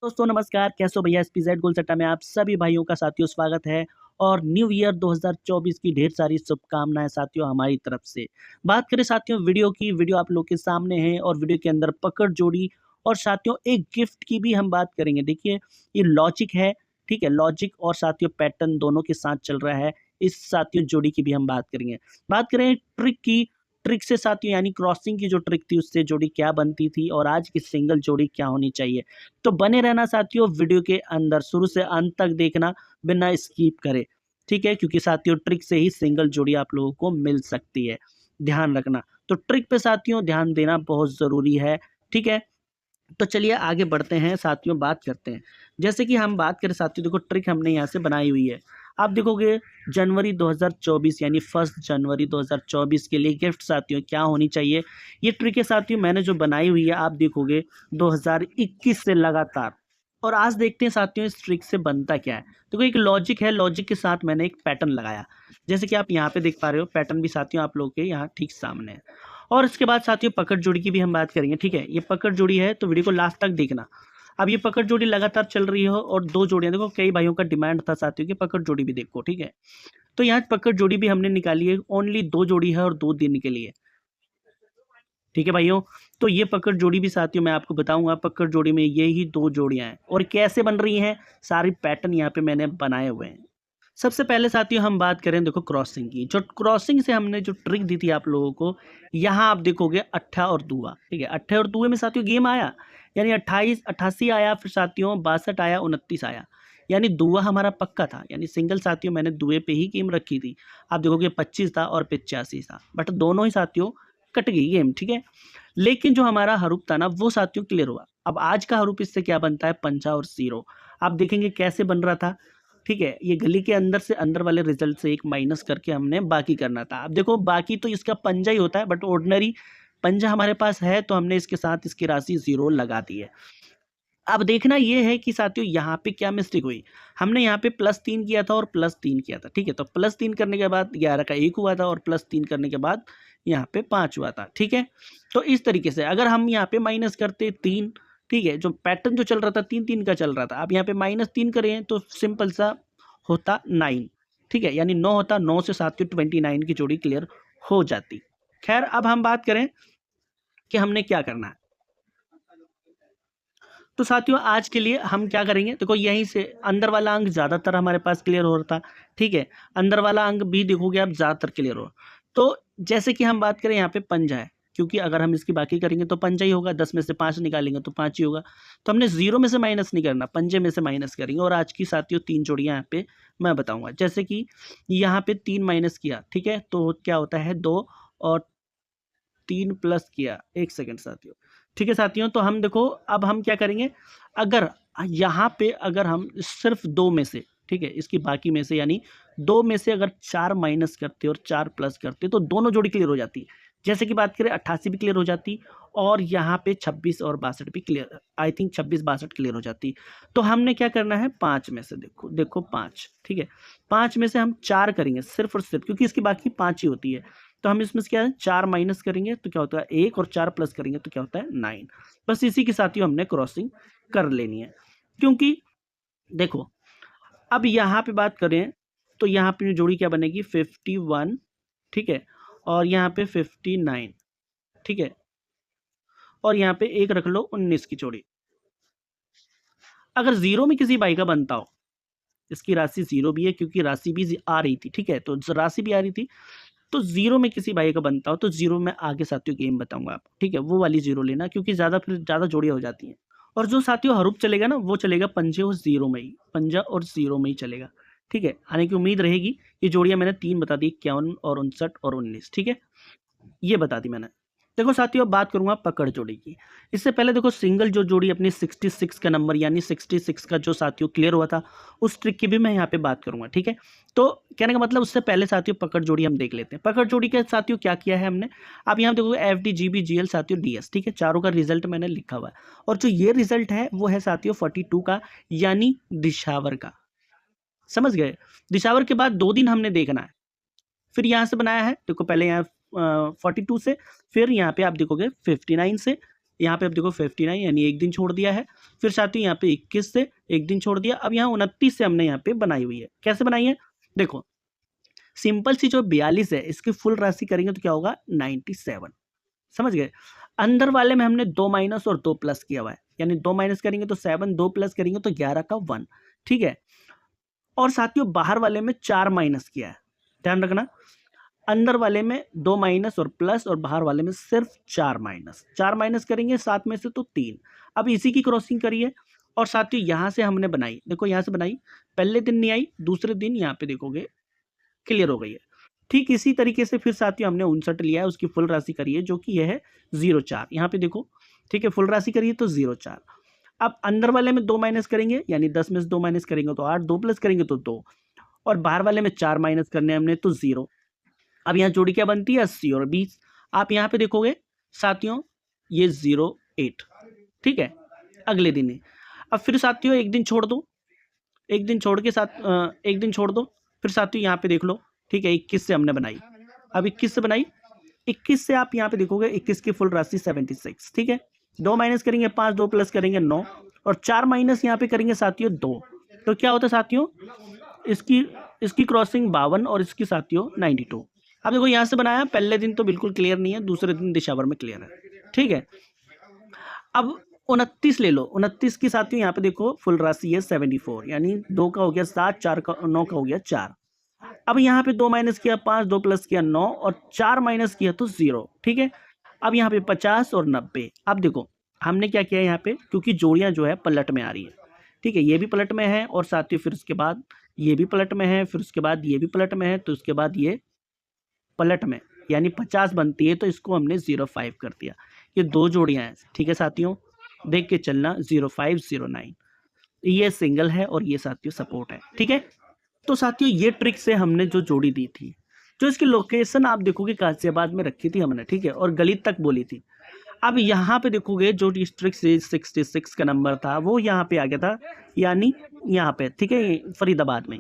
दोस्तों नमस्कार, कैसे हो भैया। एसपीजेड गोलसट्टा में आप सभी भाइयों का साथियों स्वागत है। और न्यू ईयर 2024 की ढेर सारी शुभकामनाएं साथियों हमारी तरफ से। बात करें साथियों वीडियो की, वीडियो आप लोग के सामने है और वीडियो के अंदर पकड़ जोड़ी और साथियों एक गिफ्ट की भी हम बात करेंगे। देखिए ये लॉजिक है, ठीक है। लॉजिक और साथियों पैटर्न दोनों के साथ चल रहा है। इस साथियों जोड़ी की भी हम बात करेंगे। बात करें ट्रिक की, ट्रिक से साथियों यानी क्रॉसिंग की जो ट्रिक थी उससे जोड़ी क्या बनती थी और आज की सिंगल जोड़ी क्या होनी चाहिए। तो बने रहना साथियों वीडियो के अंदर, शुरू से अंत तक देखना बिना स्किप करे, ठीक है। क्योंकि साथियों ट्रिक से ही सिंगल जोड़ी आप लोगों को मिल सकती है, ध्यान रखना। तो ट्रिक पे साथियों ध्यान देना बहुत ज़रूरी है, ठीक है। तो चलिए आगे बढ़ते हैं साथियों, बात करते हैं। जैसे कि हम बात करें साथियों, देखो ट्रिक हमने यहाँ से बनाई हुई है। आप देखोगे जनवरी 2024 यानी 1 जनवरी 2024 के लिए गिफ्ट साथियों क्या होनी चाहिए। ये ट्रिक है साथियों मैंने जो बनाई हुई है, आप देखोगे 2021 से लगातार। और आज देखते हैं साथियों इस ट्रिक से बनता क्या है। देखो एक लॉजिक है, लॉजिक के साथ मैंने एक पैटर्न लगाया। जैसे कि आप यहाँ पे देख पा रहे हो, पैटर्न भी साथियों आप लोग के यहाँ ठीक सामने है। और इसके बाद साथियों पकड़ जोड़ी की भी हम बात करेंगे, ठीक है। ये पकड़ जोड़ी है तो वीडियो को लास्ट तक देखना। अब ये पकड़ जोड़ी लगातार चल रही हो और दो जोड़ियां, देखो कई भाइयों का डिमांड था साथियों कि पकड़ जोड़ी भी देखो, ठीक है। तो यहाँ पकड़ जोड़ी भी हमने निकाली है, ओनली 2 जोड़ी है और 2 दिन के लिए, ठीक है भाइयों। तो ये पकड़ जोड़ी भी साथियों मैं आपको बताऊंगा, पकड़ जोड़ी में ये ही 2 जोड़ियां हैं और कैसे बन रही हैं, सारी पैटर्न यहाँ पे मैंने बनाए हुए हैं। सबसे पहले साथियों हम बात करें देखो क्रॉसिंग की। जो क्रॉसिंग से हमने जो ट्रिक दी थी आप लोगों को, यहाँ आप देखोगे अट्ठा और दुआ, ठीक है। अट्ठे और दुए में साथियों गेम आया, यानी 28 88 आया, फिर साथियों 62 आया, 29 आया। यानी दुआ हमारा पक्का था, यानी सिंगल साथियों मैंने दुए पे ही गेम रखी थी। आप देखोगे 25 था और 85 था, बट दोनों ही साथियों कट गई गेम, ठीक है। लेकिन जो हमारा हरूप था ना वो साथियों क्लियर हुआ। अब आज का हरूप इससे क्या बनता है, पंजा और जीरो। आप देखेंगे कैसे बन रहा था, ठीक है। ये गली के अंदर से अंदर वाले रिजल्ट से एक माइनस करके हमने बाकी करना था। अब देखो बाकी तो इसका पंजा ही होता है, बट ऑर्डिनरी पंजा हमारे पास है तो हमने इसके साथ इसकी राशि जीरो लगा दी है। अब देखना ये है कि साथियों यहाँ पे क्या मिस्टेक हुई। हमने यहाँ पे +3 किया था और +3 किया था, ठीक है। तो +3 करने के बाद 11 का 1 हुआ था और +3 करने के बाद यहाँ पे 5 हुआ था, ठीक है। तो इस तरीके से अगर हम यहाँ पे माइनस करते 3, ठीक है, जो पैटर्न जो चल रहा था 3 3 का चल रहा था, अब यहाँ पे -3 करें तो सिंपल सा होता 9, ठीक है। यानी 9 होता, 9 से साथियों 29 की जोड़ी क्लियर हो जाती। खैर अब हम बात करें कि हमने क्या करना है। तो साथियों आज के लिए हम क्या करेंगे, देखो यहीं से अंदर वाला अंक ज़्यादातर हमारे पास क्लियर हो रहा था, ठीक है। अंदर वाला अंक भी देखोगे आप ज़्यादातर क्लियर हो। तो जैसे कि हम बात करें यहाँ पे पंजा है, क्योंकि अगर हम इसकी बाकी करेंगे तो पंजा ही होगा, 10 में से 5 निकालेंगे तो 5 ही होगा। तो हमने जीरो में से माइनस नहीं करना, पंजे में से माइनस करेंगे। और आज की साथियों 3 जोड़ियाँ यहाँ पे मैं बताऊँगा। जैसे कि यहाँ पे 3 माइनस किया, ठीक है, तो क्या होता है 2, और 3 प्लस किया, 1 सेकंड साथियों, ठीक है साथियों। तो हम देखो अब हम क्या करेंगे, अगर यहाँ पे अगर हम सिर्फ 2 में से, ठीक है, इसकी बाकी में से यानी 2 में से अगर 4 माइनस करते और 4 प्लस करते तो दोनों जोड़ी क्लियर हो जाती। जैसे कि बात करें 88 भी क्लियर हो जाती और यहाँ पे 26 और 62 भी क्लियर, आई थिंक 26 62 क्लियर हो जाती। तो हमने क्या करना है, 5 में से देखो देखो 5, ठीक है, 5 में से हम 4 करेंगे सिर्फ और सिर्फ, क्योंकि इसकी बाकी 5 ही होती है। तो हम इसमें से क्या है 4 माइनस करेंगे तो क्या होता है 1, और 4 प्लस करेंगे तो क्या होता है 9। बस इसी के साथ ही हमने क्रॉसिंग कर लेनी है। क्योंकि देखो अब यहाँ पे बात करें तो यहाँ पे जोड़ी क्या बनेगी 51, ठीक है, और यहाँ पे 59, ठीक है, और यहाँ पे एक रख लो 19 की जोड़ी। अगर जीरो में किसी बाई का बनता हो, इसकी राशि जीरो भी है क्योंकि राशि भी आ रही थी, ठीक है, तो राशि भी आ रही थी। तो जीरो में किसी भाई का बनता हो तो जीरो में आगे साथियों गेम बताऊंगा आप, ठीक है, वो वाली जीरो लेना, क्योंकि ज़्यादा फिर ज़्यादा जोड़ियाँ हो जाती हैं। और जो साथियों हरूप चलेगा ना वो चलेगा पंजे और जीरो में ही, पंजा और जीरो में ही चलेगा, ठीक है। आने की उम्मीद रहेगी। ये जोड़ियाँ मैंने 3 बता दी, 51 और 59 और 19, ठीक है, ये बता दी मैंने। देखो साथियों अब बात करूंगा पकड़ जोड़ी की। इससे पहले देखो सिंगल जो जोड़ी अपनी 66 का नंबर यानी 66 का जो साथियों क्लियर हुआ था उस ट्रिक की भी मैं यहाँ पे बात करूंगा, ठीक है। तो कहने का मतलब उससे पहले साथियों पकड़ जोड़ी हम देख लेते हैं। पकड़ जोड़ी के साथियों क्या किया है हमने, आप यहाँ देखो FD GB GL साथियों DS, ठीक है, चारों का रिजल्ट मैंने लिखा हुआ है। और जो ये रिजल्ट है वो है साथियों 42 का, यानी दिशावर का, समझ गए। दिशावर के बाद 2 दिन हमने देखना है। फिर यहाँ से बनाया है, देखो पहले यहाँ 42 से, फिर यहाँ पे आप देखोगे 59 से, यहाँ पे अब देखो 59 यानी एक दिन छोड़ दिया है। फिर साथियों यहाँ पे 21 से एक दिन छोड़ दिया। अब यहाँ 29 से हमने यहाँ पे बनाई हुई है। कैसे बनाई है देखो, सिंपल सी जो 42 है इसकी फुल राशि करेंगे तो क्या होगा 97, समझ गए। अंदर वाले में हमने 2 माइनस और 2 प्लस किया हुआ है, यानी 2 माइनस करेंगे तो 7, 2 प्लस करेंगे तो 11 का 1, ठीक है। और साथियों बाहर वाले में 4 माइनस किया है, ध्यान रखना। अंदर वाले में 2 माइनस और प्लस, और बाहर वाले में सिर्फ 4 माइनस। 4 माइनस करेंगे 7 में से तो 3। अब इसी की क्रॉसिंग करिए। और साथियों यहाँ से हमने बनाई, देखो यहाँ से बनाई, पहले दिन नहीं आई, दूसरे दिन यहाँ पे देखोगे क्लियर हो गई है। ठीक इसी तरीके से फिर साथियों हमने 59 लिया है, उसकी फुल राशि करिए जो कि यह है 04, यहाँ पे देखो, ठीक है, फुल राशि करिए तो 04। अब अंदर वाले में 2 माइनस करेंगे, यानी 10 में से 2 माइनस करेंगे तो 8, 2 प्लस करेंगे तो 2, और बाहर वाले में 4 माइनस करने हमने तो 0। अब यहाँ जोड़ी क्या बनती है 80 और 20। आप यहाँ पे देखोगे साथियों ये 08, ठीक है, अगले दिन है। अब फिर साथियों एक दिन छोड़ दो, एक दिन छोड़ के एक दिन छोड़ दो, फिर साथियों यहाँ पे देख लो, ठीक है, 21 से हमने बनाई। अब 21 से बनाई, 21 से आप यहाँ पे देखोगे 21 की फुल राशि 76, ठीक है। 2 माइनस करेंगे 5, 2 प्लस करेंगे 9, और 4 माइनस यहाँ पे करेंगे साथियों 2। तो क्या होता है साथियों, इसकी इसकी क्रॉसिंग 52 और इसकी साथियों 92। अब देखो यहाँ से बनाया, पहले दिन तो बिल्कुल क्लियर नहीं है, दूसरे दिन दिशावर में क्लियर है, ठीक है। अब 29 ले लो, 29 की साथियों यहाँ पे देखो फुल राशि है 74, यानी 2 का हो गया 7, 4 का 9 का हो गया 4। अब यहाँ पे 2 माइनस किया 5, 2 प्लस किया 9, और 4 माइनस किया तो 0, ठीक है। अब यहाँ पे 50 और 90। अब देखो हमने क्या किया यहाँ पे, क्योंकि जोड़ियाँ जो है पलट में आ रही है, ठीक है, ये भी पलट में है, और साथियों फिर उसके बाद ये भी पलट में है, फिर उसके बाद ये भी पलट में है, तो उसके बाद ये पलट में, यानी 50 बनती है, तो इसको हमने 05 कर दिया। ये 2 जोड़ियां हैं, ठीक है साथियों, देख के चलना 05, 09, ये सिंगल है और ये साथियों सपोर्ट है, ठीक है। तो साथियों ये ट्रिक से हमने जो जोड़ी दी थी, जो इसकी लोकेशन आप देखोगे गाजियाबाद में रखी थी हमने, ठीक है, और गली तक बोली थी। अब यहाँ पे देखोगे जो डिस्ट्रिक्ट से 66 का नंबर था वो यहाँ पे आ गया था, यानी यहाँ पे, ठीक है, फरीदाबाद में।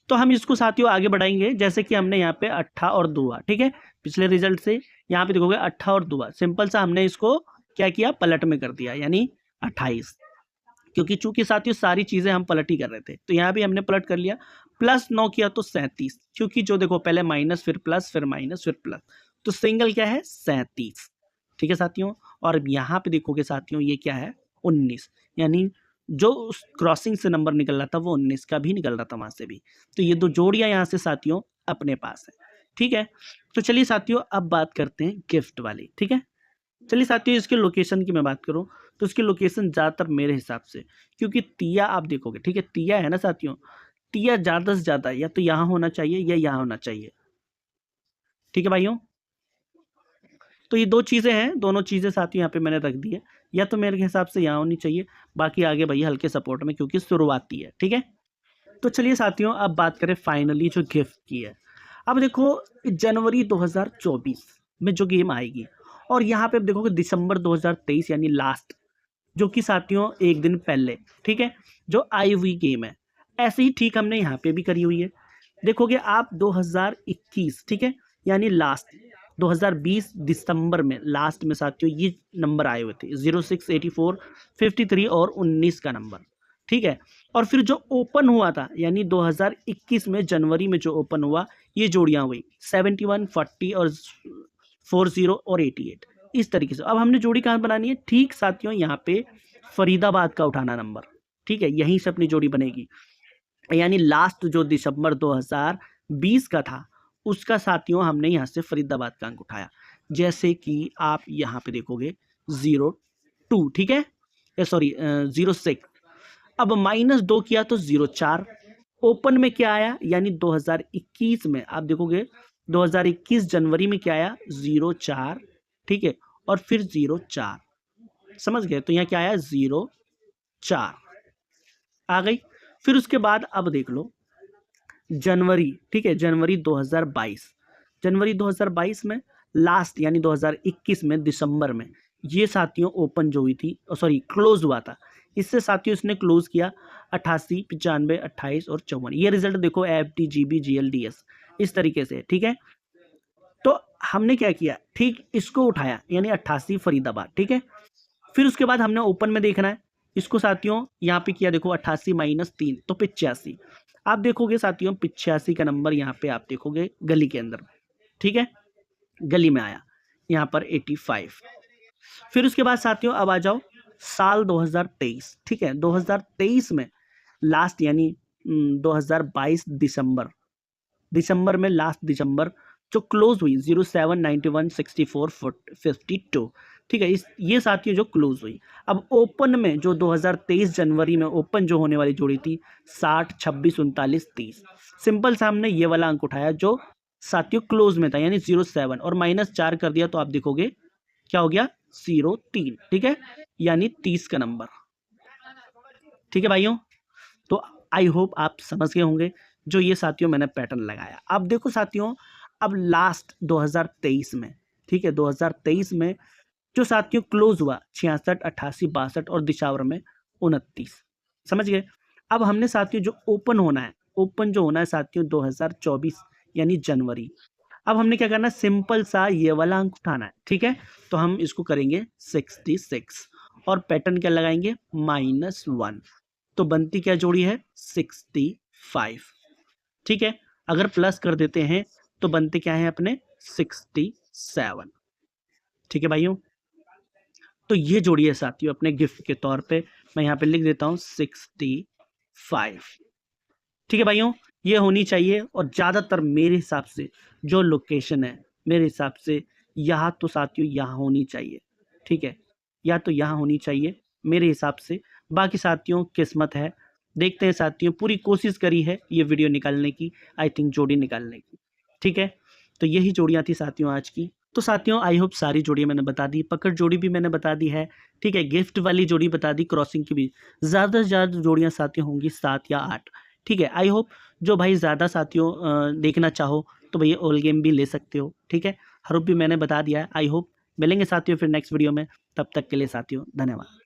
तो हम इसको साथियों आगे बढ़ाएंगे, जैसे कि हमने यहाँ पे 8 और 2, ठीक है, पिछले रिजल्ट से यहाँ पे देखोगे 8 और 2, सिंपल सा हमने इसको क्या किया, पलट में कर दिया, यानी 28, क्योंकि चूंकि साथियों सारी चीजें हम पलट ही कर रहे थे, तो यहाँ भी हमने पलट कर लिया। प्लस 9 किया तो 37, क्योंकि जो देखो पहले माइनस फिर प्लस फिर माइनस फिर प्लस, तो सिंगल क्या है 37, ठीक है साथियों। और यहाँ पे देखोगे साथियों ये क्या है 19, यानी जो क्रॉसिंग से नंबर निकल रहा था वो 19 का भी निकल रहा था वहां से भी। तो ये 2 जोड़ियां यहाँ से साथियों अपने पास है, ठीक है। तो चलिए साथियों अब बात करते हैं गिफ्ट वाली, ठीक है। चलिए साथियों इसके लोकेशन की मैं बात करूं तो इसकी लोकेशन ज़्यादातर मेरे हिसाब से, क्योंकि तिया आप देखोगे, ठीक है, तिया है ना साथियों, तिया ज़्यादा से ज़्यादा या तो यहाँ होना चाहिए या यहाँ होना चाहिए, ठीक है भाइयों। तो ये 2 चीज़ें हैं, दोनों चीज़ें साथियों यहाँ पे मैंने रख दी है, या तो मेरे हिसाब से यहाँ होनी चाहिए, बाकी आगे भैया हल्के सपोर्ट में, क्योंकि शुरुआती है, ठीक है। तो चलिए साथियों अब बात करें फाइनली जो गिफ्ट की है। अब देखो जनवरी 2024 में जो गेम आएगी, और यहाँ पे अब देखोगे दिसंबर 2023 यानी लास्ट, जो कि साथियों एक दिन पहले, ठीक है, जो आई हुई गेम है, ऐसे ही ठीक हमने यहाँ पे भी करी हुई है। देखोगे आप 2021, ठीक है, यानी लास्ट 2020 दिसंबर में लास्ट में साथियों ये नंबर आए हुए थे 06, 84, 53 और 19 का नंबर, ठीक है। और फिर जो ओपन हुआ था, यानी 2021 में जनवरी में जो ओपन हुआ, ये जोड़ियां हुई 71, 40 और 40 और 88, इस तरीके से। अब हमने जोड़ी कहाँ बनानी है, ठीक साथियों यहाँ पे फरीदाबाद का उठाना नंबर, ठीक है, यहीं से अपनी जोड़ी बनेगी, यानी लास्ट जो दिसंबर 2020 का था उसका साथियों हमने यहाँ से फरीदाबाद का अंक उठाया, जैसे कि आप यहाँ पे देखोगे 02, ठीक है, सॉरी 06। अब -2 किया तो 04, ओपन में क्या आया, यानी 2021 में आप देखोगे 2021 जनवरी में क्या आया 04, ठीक है, और फिर 04, समझ गए, तो यहाँ क्या आया 04 आ गई। फिर उसके बाद अब देख लो जनवरी, ठीक है, जनवरी 2022, जनवरी 2022 में लास्ट, यानी 2021 में दिसंबर में ये साथियों ओपन जो हुई थी, सॉरी क्लोज हुआ था, इससे साथियों इसने क्लोज किया 88, 95, 28 और 54, ये रिजल्ट देखो FD, GB, GL, DS इस तरीके से, ठीक है। तो हमने क्या किया, ठीक इसको उठाया, यानी 88 फरीदाबाद, ठीक है, फिर उसके बाद हमने ओपन में देखना है इसको साथियों, यहाँ पे किया देखो 88 माइनस 3 तो 85। आप देखोगे साथियों 85 का नंबर यहाँ पे आप देखोगे गली के अंदर, ठीक है, गली में आया यहाँ पर 85। फिर उसके बाद साथियों अब आ जाओ साल 2023, ठीक है, 2023 में लास्ट यानी 2022 दिसंबर में लास्ट दिसंबर जो क्लोज हुई 07916452, ठीक है, इस ये साथियों जो क्लोज हुई। अब ओपन में जो 2023 जनवरी में ओपन जो होने वाली जोड़ी थी 60 26 39 30, सिंपल सा हमने ये वाला अंक उठाया जो साथियों क्लोज में था यानी 07 और -4 कर दिया तो आप देखोगे क्या हो गया 03, ठीक है, यानी 30 का नंबर, ठीक है भाइयों। तो आई होप आप समझ गए होंगे जो ये साथियों मैंने पैटर्न लगाया। अब देखो साथियों अब लास्ट 2023 में, ठीक है, 2023 में जो साथियों क्लोज हुआ 66 88 62 और दिशावर में 29, समझ गए। अब हमने साथियों जो ओपन होना है, ओपन जो होना है साथियों 2024 यानी जनवरी, अब हमने क्या करना है सिंपल सा ये वाला अंक उठाना है, ठीक है, तो हम इसको करेंगे 66 और पैटर्न क्या लगाएंगे -1, तो बनती क्या जोड़ी है 65, ठीक है, अगर प्लस कर देते हैं तो बनते क्या है अपने 67, ठीक है भाइयों। तो ये जोड़ी है साथियों अपने गिफ्ट के तौर पे, मैं यहाँ पे लिख देता हूँ 65, ठीक है भाइयों, ये होनी चाहिए। और ज़्यादातर मेरे हिसाब से जो लोकेशन है मेरे हिसाब से यहाँ तो साथियों यहाँ होनी चाहिए, ठीक है, या तो यहाँ होनी चाहिए मेरे हिसाब से, बाकी साथियों किस्मत है, देखते हैं साथियों, पूरी कोशिश करी है ये वीडियो निकालने की, आई थिंक जोड़ी निकालने की, ठीक है। तो यही जोड़ियाँ थी साथियों आज की। तो साथियों आई होप सारी जोड़ियाँ मैंने बता दी, पकड़ जोड़ी भी मैंने बता दी है, ठीक है, गिफ्ट वाली जोड़ी बता दी, क्रॉसिंग की भी। ज़्यादा से ज़्यादा जोड़ियाँ साथियों होंगी 7 या 8, ठीक है। आई होप जो भाई ज़्यादा साथियों देखना चाहो तो भैया ऑल गेम भी ले सकते हो, ठीक है, हरूप भी मैंने बता दिया है। आई होप मिलेंगे साथियों फिर नेक्स्ट वीडियो में, तब तक के लिए साथियों धन्यवाद।